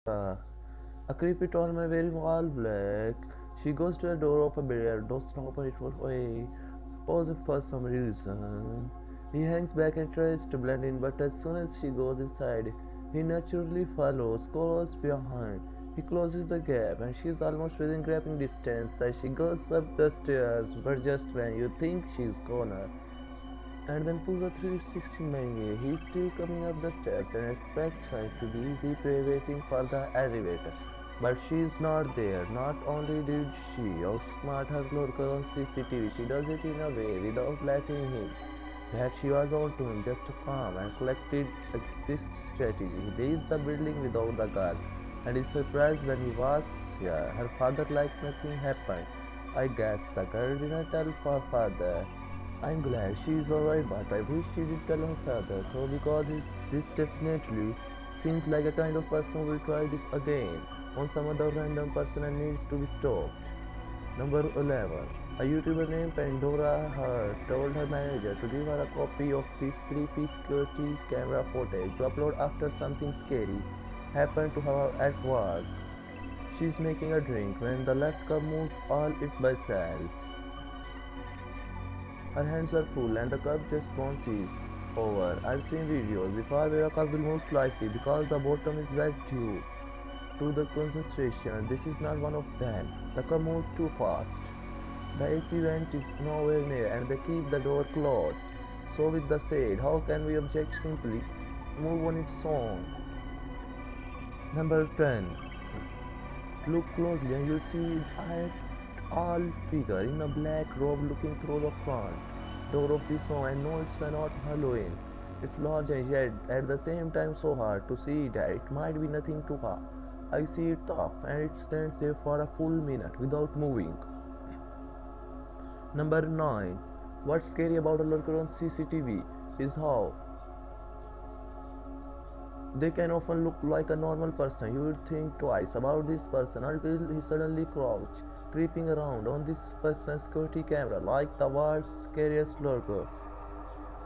Uh, a creepy tall man wearing all black. She goes to the door of a billiard, does not open it for way, pausing for some reason. He hangs back and tries to blend in, but as soon as she goes inside, he naturally follows close behind. He closes the gap, and she is almost within grabbing distance as she goes up the stairs. But just when you think she's gonna, and then pulls a 360 Menge. He's still coming up the steps and expects her to be easy prey waiting for the elevator. But she's not there. Not only did she outsmart her lurker on CCTV, she does it in a way without letting him that she was on to him, just a calm and collected exit strategy. He leaves the building without the guard and is surprised when he walks here. Her father like nothing happened. I guess the girl didn't tell her father. I'm glad she is alright, but I wish she did tell her father, though, because this definitely seems like a kind of person who will try this again on some other random person and needs to be stopped. Number 11. A YouTuber named Pandora Hurt told her manager to give her a copy of this creepy security camera footage to upload after something scary happened to her at work. She's making a drink when the left cup moves all it by itself. Her hands are full and the cup just bounces over. I've seen videos before where a cup will move slightly because the bottom is wet due to the concentration. This is not one of them. The cup moves too fast. The AC vent is nowhere near and they keep the door closed. So with the said, how can we object simply move on its own? Number 10. Look closely and you'll see a tall figure in a black robe looking through the front door of this home. I know it's not Halloween. It's large and yet at the same time so hard to see that it might be nothing to her. I see it up and it stands there for a full minute without moving. Number 9. What's scary about a lurker on CCTV is how they can often look like a normal person. You would think twice about this person until he suddenly crouches, creeping around on this person's security camera like the world's scariest lurker.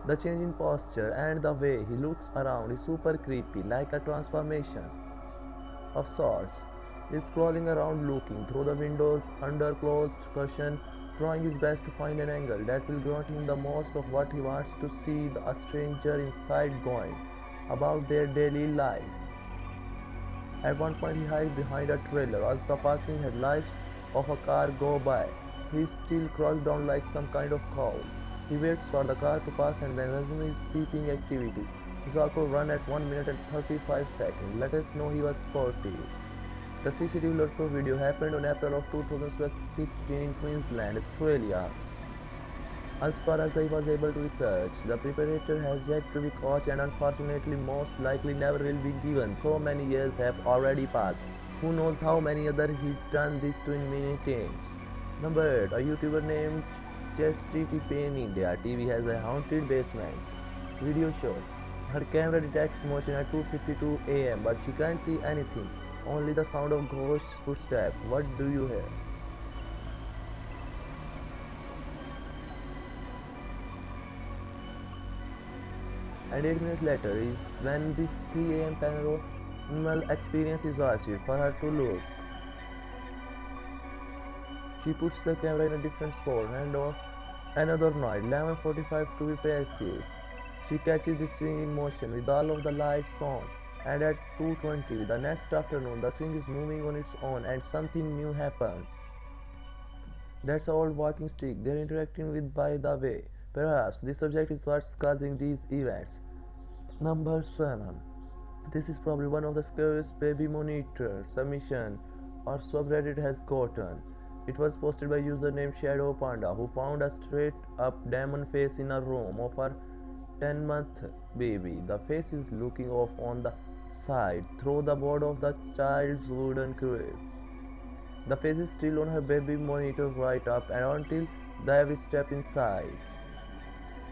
The change in posture and the way he looks around is super creepy, like a transformation of sorts. He's crawling around looking through the windows under closed curtain, trying his best to find an angle that will grant him the most of what he wants to see a stranger inside going about their daily life. At one point, he hides behind a trailer as the passing headlights of a car go by. He is still crouched down like some kind of cow. He waits for the car to pass and then resumes his peeping activity. His awkward run at 1 minute and 35 seconds let us know he was sportive. The CCTV lurker video happened on April of 2016 in Queensland, Australia. As far as I was able to research, the perpetrator has yet to be caught and unfortunately most likely never will be given. So many years have already passed. Who knows how many other he's done this to in many times. Number 8. A YouTuber named Chastity Payne India TV has a haunted basement video show. Her camera detects motion at 2:52 a.m. but she can't see anything. Only the sound of ghost footsteps. What do you hear? And 8 minutes later is when this 3 a.m. paranormal experience is achieved for her to look. She puts the camera in a different spot and on another night, 11:45 to be precise. She catches the swing in motion with all of the lights on, and at 2:20 the next afternoon the swing is moving on its own and something new happens. That's an old walking stick they're interacting with, by the way. Perhaps this subject is what's causing these events. Number 7. This is probably one of the scariest baby monitor submission or subreddit has gotten. It was posted by a user named Shadow Panda who found a straight up demon face in a room of her 10-month baby. The face is looking off on the side through the board of the child's wooden crib. The face is still on her baby monitor right up and until the heavy step inside.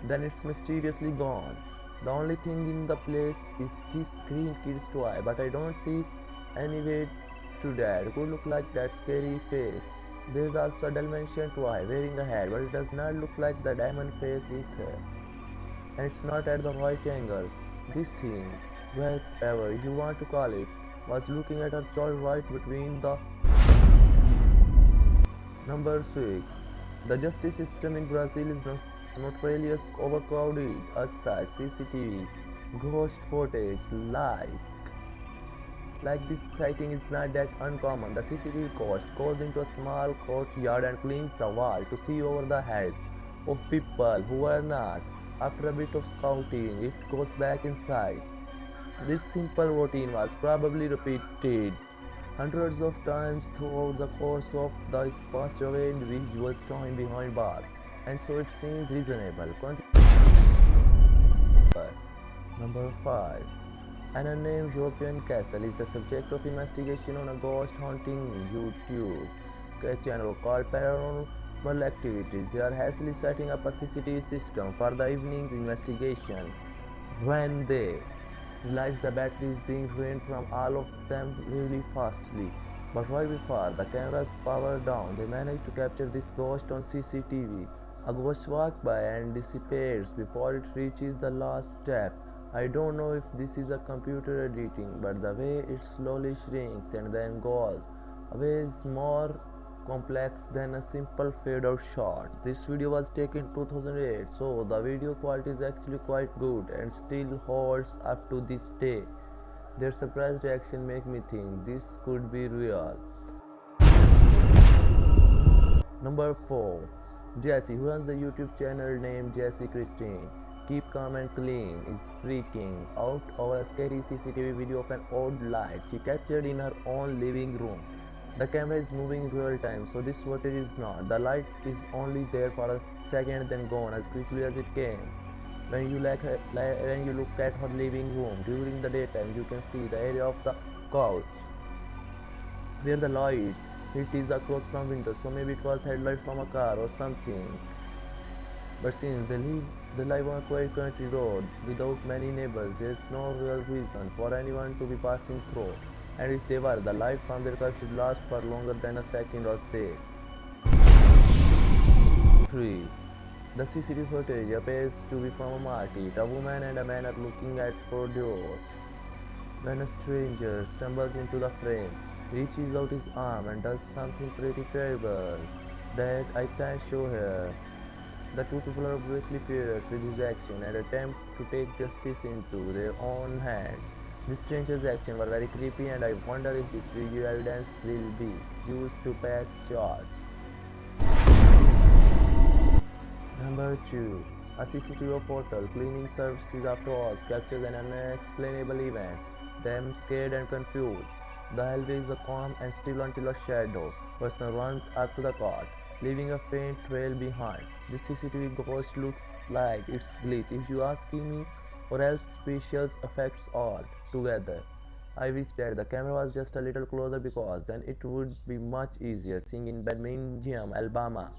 Then it's mysteriously gone. The only thing in the place is this green kid's toy, but I don't see any way to that could look like that scary face. There's also a Dalmatian toy wearing a hat, but it does not look like the diamond face either. And it's not at the right angle. This thing, whatever you want to call it, was looking at her child right between the. Number 6. The justice system in Brazil is notoriously overcrowded. As such, CCTV ghost footage like this sighting is not that uncommon. The CCTV ghost goes into a small courtyard and climbs the wall to see over the heads of people who are not. After a bit of scouting, it goes back inside. This simple routine was probably repeated hundreds of times throughout the course of the passed away individual's time behind bars, and so it seems reasonable. Number 5. An unnamed European castle is the subject of investigation on a ghost haunting YouTube channel called Paranormal Activities. They are hastily setting up a CCTV system for the evening's investigation when they realize the battery is being drained from all of them really fastly. But right before the cameras power down, they manage to capture this ghost on CCTV. A ghost walks by and disappears before it reaches the last step. I don't know if this is a computer editing, but the way it slowly shrinks and then goes away is more complex than a simple fade out shot. This video was taken in 2008, so the video quality is actually quite good and still holds up to this day. Their surprised reaction make me think this could be real. Number 4. Jessie, who runs a YouTube channel named Jessie Christine, Keep Calm and Clean, is freaking out over a scary CCTV video of an odd light she captured in her own living room. The camera is moving in real time, so this footage is not. The light is only there for a second, then gone as quickly as it came. When you look at her living room during the daytime, you can see the area of the couch where the light hit is across from window, so maybe it was headlight from a car or something. But since they live on a quiet country road without many neighbors, there is no real reason for anyone to be passing through. And if they were, the light from their car should last for longer than a second or there. 3. The CCTV footage appears to be from a market. A woman and a man are looking at produce when a stranger stumbles into the frame, reaches out his arm and does something pretty terrible that I can't show here. The two people are obviously furious with his action and attempt to take justice into their own hands. This stranger's actions were very creepy, and I wonder if this video evidence will be used to pass charge. Number 2. A CCTV of hotel cleaning services after hours captures an unexplainable event. Them scared and confused. The hallway is calm and still until a shadow person runs up to the cart, leaving a faint trail behind. This CCTV ghost looks like it's glitch, if you ask me, or else special effects all together. I wish that the camera was just a little closer, because then it would be much easier seeing in Birmingham, Alabama.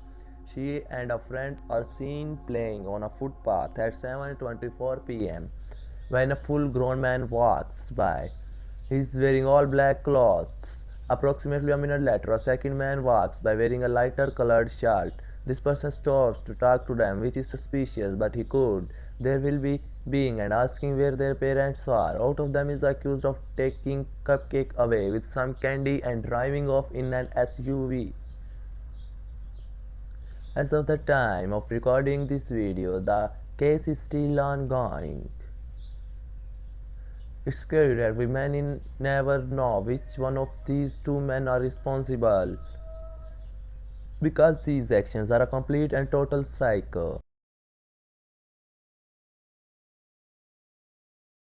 She and a friend are seen playing on a footpath at 7:24 p.m. when a full-grown man walks by. He's wearing all black clothes. Approximately a minute later, a second man walks by wearing a lighter colored shirt. This person stops to talk to them, which is suspicious, but he could. There will be being and asking where their parents are. Out of them is accused of taking cupcake away with some candy and driving off in an SUV. As of the time of recording this video, the case is still ongoing. It's scary that we may never know which one of these two men are responsible, because these actions are a complete and total psycho.